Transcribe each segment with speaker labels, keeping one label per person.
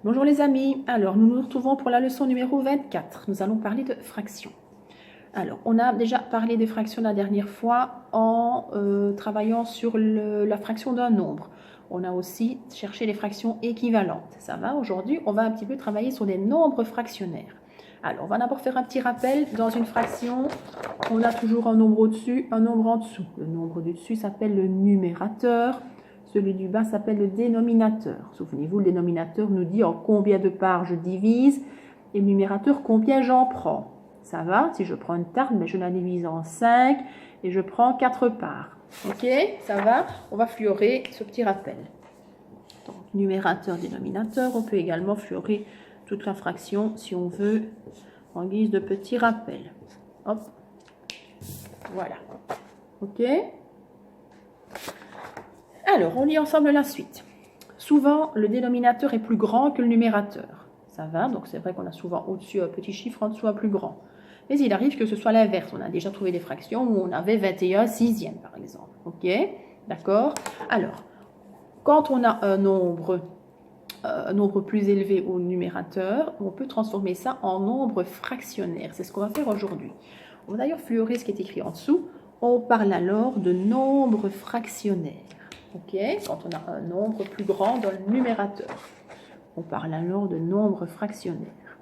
Speaker 1: Bonjour les amis, alors nous nous retrouvons pour la leçon numéro 24. Nous allons parler de fractions. Alors, on a déjà parlé des fractions la dernière fois en travaillant sur la fraction d'un nombre. On a aussi cherché les fractions équivalentes. Ça va, aujourd'hui, on va un petit peu travailler sur des nombres fractionnaires. Alors, on va d'abord faire un petit rappel. Dans une fraction, on a toujours un nombre au-dessus, un nombre en dessous. Le nombre du dessus s'appelle le numérateur. Celui du bas s'appelle le dénominateur. Souvenez-vous, le dénominateur nous dit en combien de parts je divise et le numérateur combien j'en prends. Ça va, si je prends une tarte, mais je la divise en 5 et je prends 4 parts. Ok, ça va, on va fluorer ce petit rappel. Donc, numérateur, dénominateur, on peut également fluorer toute la fraction si on veut en guise de petit rappel. Hop, voilà. Ok. Alors, on lit ensemble la suite. Souvent, le dénominateur est plus grand que le numérateur. Ça va, donc c'est vrai qu'on a souvent au-dessus un petit chiffre, en dessous un plus grand. Mais il arrive que ce soit l'inverse. On a déjà trouvé des fractions où on avait 21 sixièmes, par exemple. Ok, d'accord. Alors, quand on a un nombre plus élevé au numérateur, on peut transformer ça en nombre fractionnaire. C'est ce qu'on va faire aujourd'hui. On va d'ailleurs fluorer ce qui est écrit en dessous. On parle alors de nombre fractionnaire. Ok, quand on a un nombre plus grand dans le numérateur. On parle alors de nombre fractionnaire.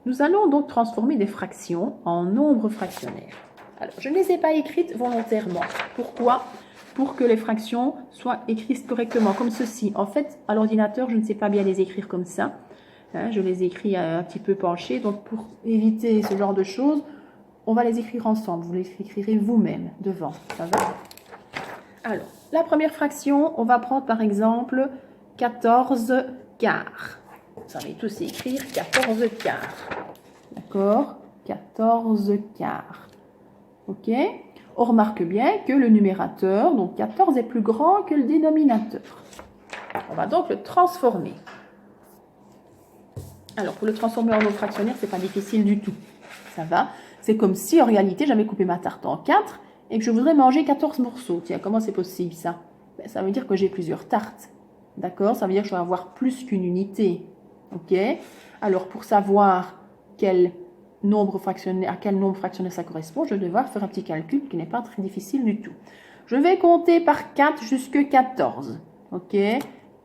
Speaker 1: Nous allons donc transformer des fractions en nombres fractionnaires. Alors, je ne les ai pas écrites volontairement. Pourquoi? Pour que les fractions soient écrites correctement, comme ceci. En fait, à l'ordinateur, je ne sais pas bien les écrire comme ça. Je les écris un petit peu penchées. Donc, pour éviter ce genre de choses, on va les écrire ensemble. Vous les écrirez vous-même devant. Ça va? Alors, la première fraction, on va prendre par exemple 14 quarts. Vous savez tous écrire 14 quarts. D'accord? 14 quarts. Ok? On remarque bien que le numérateur, donc 14, est plus grand que le dénominateur. On va donc le transformer. Alors, pour le transformer en nombre fractionnaire, ce n'est pas difficile du tout. Ça va? C'est comme si, en réalité, j'avais coupé ma tarte en 4 et que je voudrais manger 14 morceaux. Tiens, comment c'est possible, ça? Ben, ça veut dire que j'ai plusieurs tartes. D'accord? Ça veut dire que je vais avoir plus qu'une unité. Ok? Alors, pour savoir à quel nombre fractionnaire ça correspond, je vais devoir faire un petit calcul qui n'est pas très difficile du tout. Je vais compter par 4 jusqu'à 14. Ok?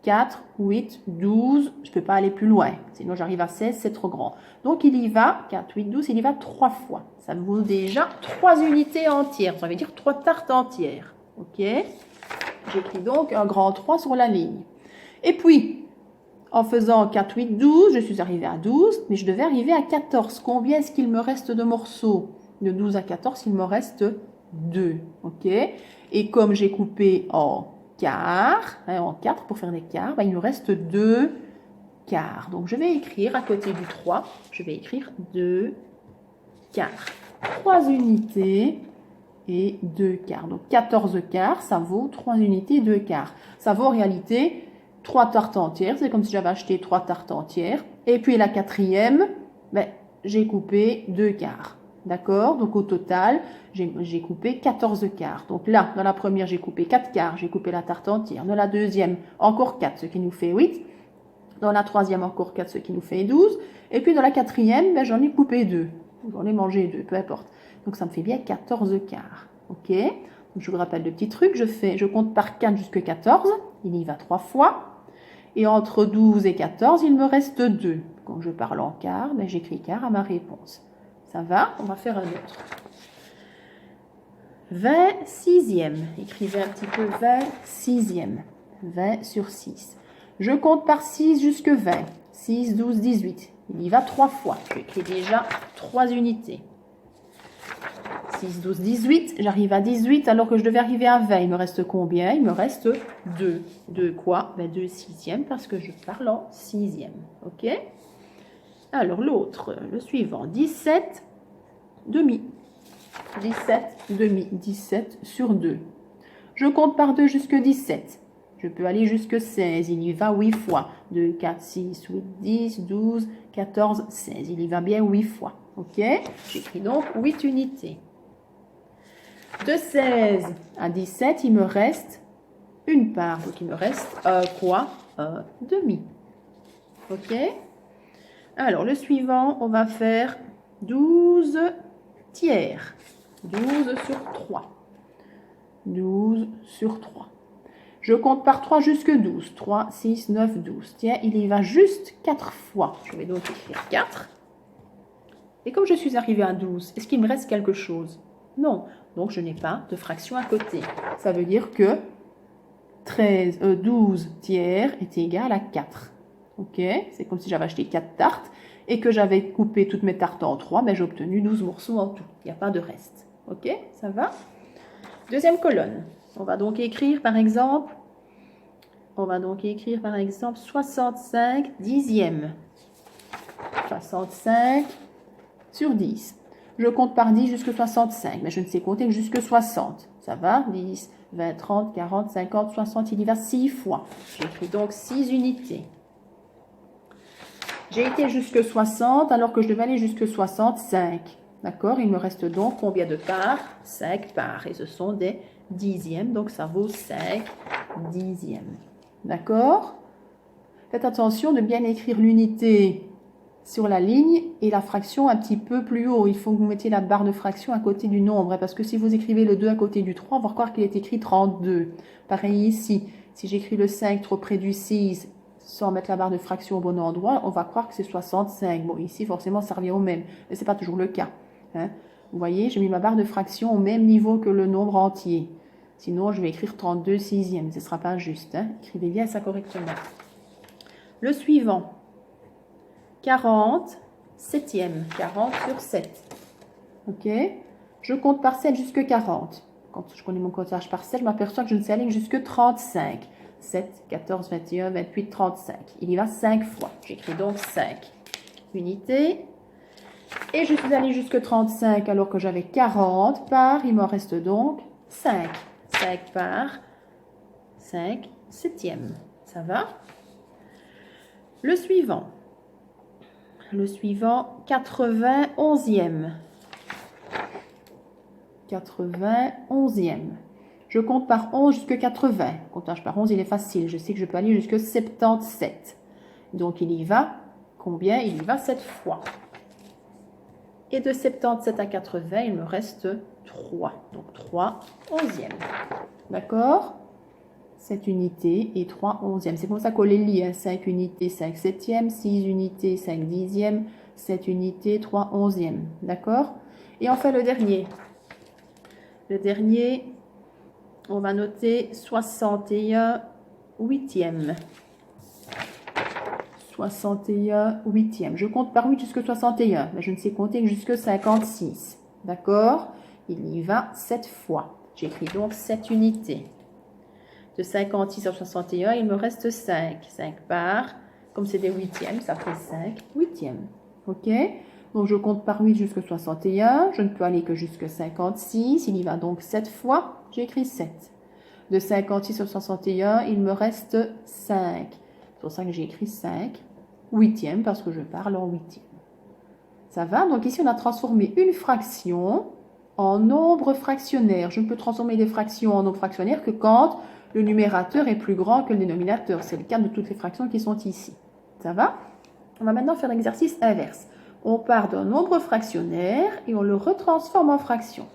Speaker 1: 4, 8, 12, je ne peux pas aller plus loin. Sinon, j'arrive à 16, c'est trop grand. Donc, il y va, 4, 8, 12, il y va 3 fois. Ça vaut déjà 3 unités entières. Ça veut dire 3 tartes entières. Ok? J'écris donc un grand 3 sur la ligne. Et puis, en faisant 4, 8, 12, je suis arrivée à 12, mais je devais arriver à 14. Combien est-ce qu'il me reste de morceaux? De 12 à 14, il me reste 2. Ok? Et comme j'ai coupé en quart, en 4 pour faire des quarts, il nous reste 2 quarts. Donc, je vais écrire à côté du 3, je vais écrire 2 quarts. 3 unités et 2 quarts. Donc, 14 quarts, ça vaut 3 unités et 2 quarts. Ça vaut en réalité 3 tartes entières. C'est comme si j'avais acheté 3 tartes entières. Et puis, la quatrième, j'ai coupé 2 quarts. D'accord? Donc, au total, j'ai coupé 14 quarts. Donc là, dans la première, j'ai coupé 4 quarts. J'ai coupé la tarte entière. Dans la deuxième, encore 4, ce qui nous fait 8. Dans la troisième, encore 4, ce qui nous fait 12. Et puis, dans la quatrième, j'en ai coupé 2. J'en ai mangé 2, peu importe. Donc, ça me fait bien 14 quarts. Ok? Donc, je vous rappelle le petit truc. Je compte par 4 jusqu'à 14. Il y va 3 fois. Et entre 12 et 14, il me reste 2. Quand je parle en quart, j'écris quart à ma réponse. Ça va? On va faire un autre. 20 sixièmes. Écrivez un petit peu 20 sixièmes. 20 sur 6. Je compte par 6 jusqu'à 20. 6, 12, 18. Il y va 3 fois. J'écris déjà 3 unités. 6, 12, 18. J'arrive à 18 alors que je devais arriver à 20. Il me reste combien? Il me reste 2. 2 quoi? 2 sixièmes parce que je parle en sixième. Ok? Alors l'autre, le suivant. 17 demi. 17 demi. 17 sur 2. Je compte par 2 jusqu'à 17. Je peux aller jusqu'à 16. Il y va 8 fois. 2, 4, 6, 8, 10, 12, 14, 16. Il y va bien 8 fois. Ok? J'écris donc 8 unités. De 16 à 17, il me reste une part. Donc, il me reste quoi? Un demi. Ok? Alors, le suivant, on va faire 12 tiers. 12 sur 3. 12 sur 3. Je compte par 3 jusque 12. 3, 6, 9, 12. Tiens, il y va juste 4 fois. Je vais donc écrire 4. Et comme je suis arrivée à 12, est-ce qu'il me reste quelque chose? Non. Donc, je n'ai pas de fraction à côté. Ça veut dire que 12 tiers est égal à 4. Ok? C'est comme si j'avais acheté 4 tartes et que j'avais coupé toutes mes tartes en 3, mais j'ai obtenu 12 morceaux en tout. Il n'y a pas de reste. Ok? Ça va? Deuxième colonne. On va donc écrire par exemple 65 dixièmes. 65 sur 10. Je compte par 10 jusqu'à 65, mais je ne sais compter que jusqu'à 60. Ça va? 10, 20, 30, 40, 50, 60, il y va 6 fois. J'écris donc 6 unités. J'ai été jusqu'à 60 alors que je devais aller jusqu'à 65. D'accord? Il me reste donc combien de parts? 5 parts. Et ce sont des dixièmes, donc ça vaut 5 dixièmes. D'accord? Faites attention de bien écrire l'unité sur la ligne et la fraction un petit peu plus haut. Il faut que vous mettiez la barre de fraction à côté du nombre, parce que si vous écrivez le 2 à côté du 3, on va croire qu'il est écrit 32. Pareil ici, si j'écris le 5 trop près du 6 sans mettre la barre de fraction au bon endroit, on va croire que c'est 65. Bon, ici, forcément, ça revient au même, mais ce n'est pas toujours le cas. Hein. Vous voyez, j'ai mis ma barre de fraction au même niveau que le nombre entier. Sinon, je vais écrire 32 sixièmes. Ce ne sera pas juste. Hein. Écrivez bien ça correctement. Le suivant. 40 septièmes. 40 sur 7. Ok? Je compte par 7 jusqu'à 40. Quand je connais mon comptage par 7, je m'aperçois que je ne sais aller que jusqu'à 35. 7, 14, 21, 28, 35. Il y va 5 fois. J'écris donc 5 unités. Et je suis allée jusqu'à 35 alors que j'avais 40 parts. Il me reste donc 5. 5 parts. 5 septièmes. Ça va? Le suivant. 80 onzièmes. 80 onzièmes. Je compte par 11 jusqu'à 80. Comptage par 11, il est facile. Je sais que je peux aller jusqu'à 77. Donc, il y va combien? Il y va 7 fois. Et de 77 à 80, il me reste 3. Donc, 3 onzièmes. D'accord? 7 unités et 3 onzièmes. C'est comme ça qu'on les lit. 5 unités, 5 septièmes. 6 unités, 5 dixièmes. 7 unités, 3 onzièmes. D'accord? Et enfin, le dernier. Le dernier, on va noter 61 huitièmes. 61 huitièmes. Je compte par 8 jusqu'à 61, mais je ne sais compter que jusqu'à 56. D'accord? Il y va 7 fois. J'écris donc 7 unités. De 56 à 61, il me reste 5. 5 parts. Comme c'est des huitièmes, ça fait 5 huitièmes. Ok? Donc, je compte par 8 jusqu'à 61. Je ne peux aller que jusqu'à 56. Il y va donc 7 fois. J'écris 7. De 56 à 61, il me reste 5. C'est pour ça que j'ai écrit 5 huitièmes parce que je parle en huitièmes. Ça va? Donc, ici, on a transformé une fraction en nombre fractionnaire. Je ne peux transformer des fractions en nombre fractionnaire que quand le numérateur est plus grand que le dénominateur. C'est le cas de toutes les fractions qui sont ici. Ça va? On va maintenant faire l'exercice inverse. On part d'un nombre fractionnaire et on le retransforme en fraction.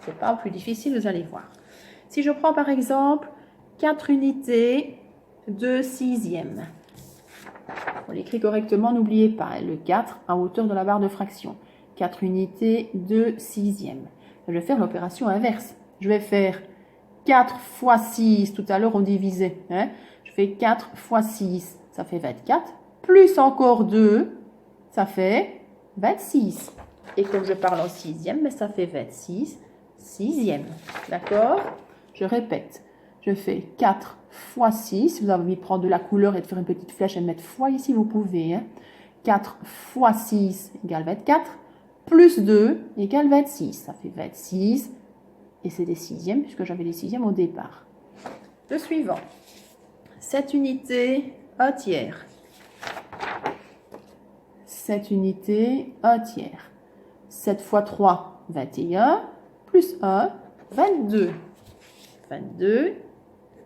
Speaker 1: Ce n'est pas plus difficile, vous allez voir. Si je prends par exemple 4 unités de sixième. On l'écrit correctement, n'oubliez pas, le 4 à hauteur de la barre de fraction. 4 unités de sixième. Je vais faire l'opération inverse. Je vais faire 4 fois 6, tout à l'heure on divisait. Hein? Je fais 4 fois 6, ça fait 24. Plus encore 2, ça fait 26. Et comme je parle en sixième, mais ça fait 26 sixième. D'accord? Je répète. Je fais 4 fois 6. Si vous avez envie de prendre de la couleur et de faire une petite flèche et de mettre fois ici, vous pouvez. Hein? 4 fois 6 égale 24. Plus 2 égale 26. Ça fait 26. Et c'est des sixièmes, puisque j'avais des sixièmes au départ. Le suivant. 7 unités, 1 tiers. 7 unités, 1 tiers. 7 fois 3, 21. Plus 1, 22. 22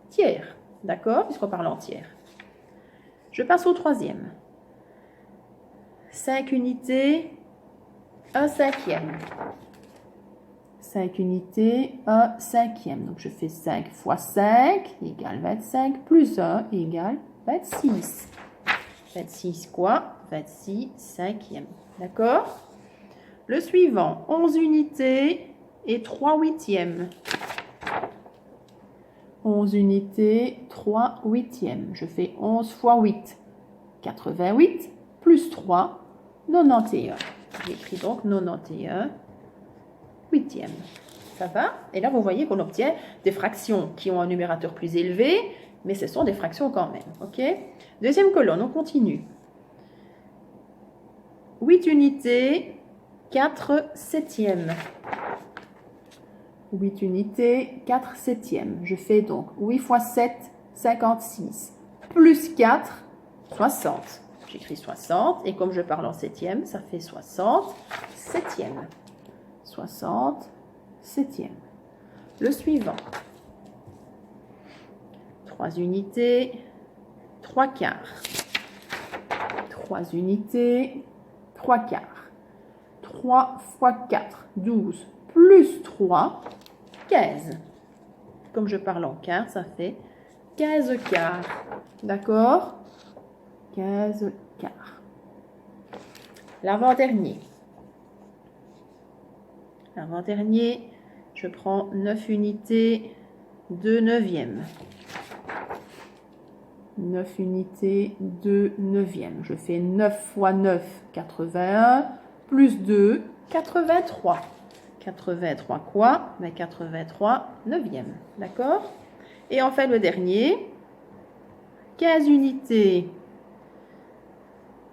Speaker 1: tiers. D'accord? Puisqu'on parle en tiers. Je passe au troisième. 5 unités, 1 cinquième. 5 unités, 1 cinquième. Donc, je fais 5 fois 5 égale 25, plus 1 égale 26. 26 quoi? 26 cinquièmes. D'accord? Le suivant, 11 unités et 3 huitièmes. 11 unités, 3 huitièmes. Je fais 11 fois 8, 88, plus 3, 91. J'écris donc 91 huitièmes. Ça va? Et là, vous voyez qu'on obtient des fractions qui ont un numérateur plus élevé, mais ce sont des fractions quand même. Ok? Deuxième colonne, on continue. 8 unités, 4 septièmes. 8 unités, 4 septièmes. Je fais donc 8 fois 7, 56. Plus 4, 60. J'écris 60, et comme je parle en septième, ça fait 60 septièmes. 60 septièmes. Le suivant. 3 unités, 3 quarts. 3 unités, 3 quarts. 3 fois 4, 12. Plus 3, 15. Comme je parle en quarts, ça fait 15 quarts. D'accord? 15 quarts. L'avant-dernier. L'avant-dernier, je prends 9 unités, 2 neuvièmes. 9 unités, 2 neuvièmes. Je fais 9 fois 9, 81, plus 2, 83. 83 quoi? Mais 83 neuvièmes. D'accord? Et enfin le dernier, 15 unités,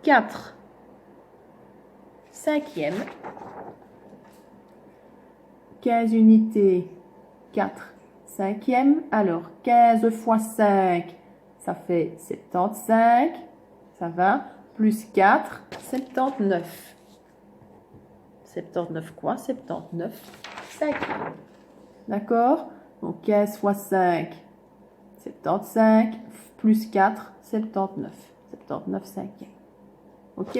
Speaker 1: 4 cinquièmes. 15 unités, 4 cinquièmes. Alors, 15 fois 5, ça fait 75. Ça va. Plus 4, 79. 79 quoi? 79 cinquièmes. D'accord? Donc, 15 fois 5, 75. Plus 4, 79. 79 cinquièmes. OK?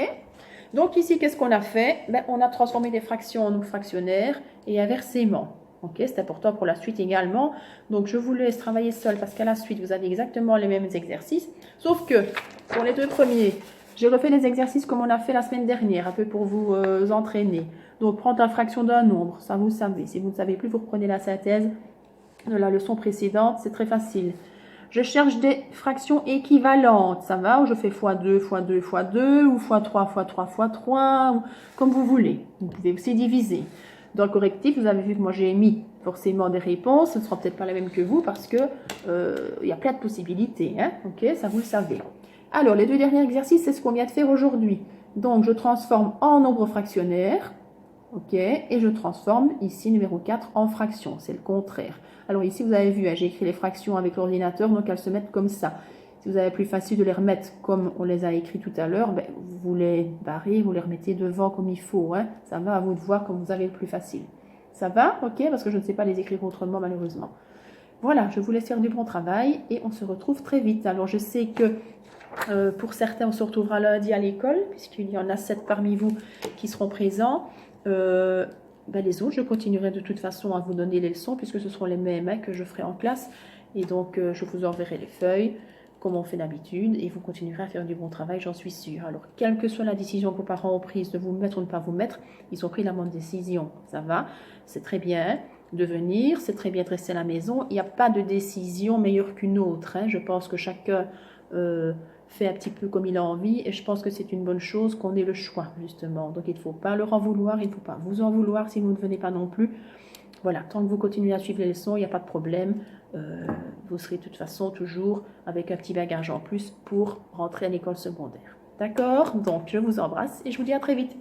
Speaker 1: Donc ici, qu'est-ce qu'on a fait? On a transformé des fractions en fractionnaires et inversement. Ok, c'est important pour la suite également. Donc je vous laisse travailler seul parce qu'à la suite, vous avez exactement les mêmes exercices. Sauf que pour les deux premiers, j'ai refait les exercices comme on a fait la semaine dernière, un peu pour vous entraîner. Donc prendre la fraction d'un nombre, ça vous savez. Si vous ne savez plus, vous reprenez la synthèse de la leçon précédente, c'est très facile. Je cherche des fractions équivalentes, ça va? Ou je fais x2, x2, x2, ou x3, x3, x3, ou comme vous voulez. Vous pouvez aussi diviser. Dans le correctif, vous avez vu que moi j'ai mis forcément des réponses. Ce ne sera peut-être pas la même que vous parce que y a plein de possibilités. Hein? Ok, ça vous le savez. Alors, les deux derniers exercices, c'est ce qu'on vient de faire aujourd'hui. Donc, je transforme en nombre fractionnaire. Ok, et je transforme ici numéro 4 en fraction, c'est le contraire. Alors ici vous avez vu, hein, j'ai écrit les fractions avec l'ordinateur, donc elles se mettent comme ça. Si vous avez plus facile de les remettre comme on les a écrits tout à l'heure, vous les barrez, vous les remettez devant comme il faut. Hein. Ça va, à vous de voir comme vous avez le plus facile. Ça va? Ok, parce que je ne sais pas les écrire autrement malheureusement. Voilà, je vous laisse faire du bon travail et on se retrouve très vite. Alors je sais que pour certains on se retrouvera lundi à l'école, puisqu'il y en a 7 parmi vous qui seront présents. Les autres, je continuerai de toute façon à vous donner les leçons puisque ce seront les mêmes que je ferai en classe. Et donc, je vous enverrai les feuilles comme on fait d'habitude et vous continuerez à faire du bon travail, j'en suis sûre. Alors, quelle que soit la décision que vos parents ont prise de vous mettre ou de ne pas vous mettre, ils ont pris la bonne décision. Ça va? C'est très bien de venir, c'est très bien de rester à la maison. Il n'y a pas de décision meilleure qu'une autre. Hein. Je pense que chacun fait un petit peu comme il a envie et je pense que c'est une bonne chose qu'on ait le choix justement. Donc il ne faut pas leur en vouloir, il ne faut pas vous en vouloir si vous ne venez pas non plus. Voilà, tant que vous continuez à suivre les leçons, il n'y a pas de problème. Vous serez de toute façon toujours avec un petit bagage en plus pour rentrer à l'école secondaire. D'accord? Donc je vous embrasse et je vous dis à très vite.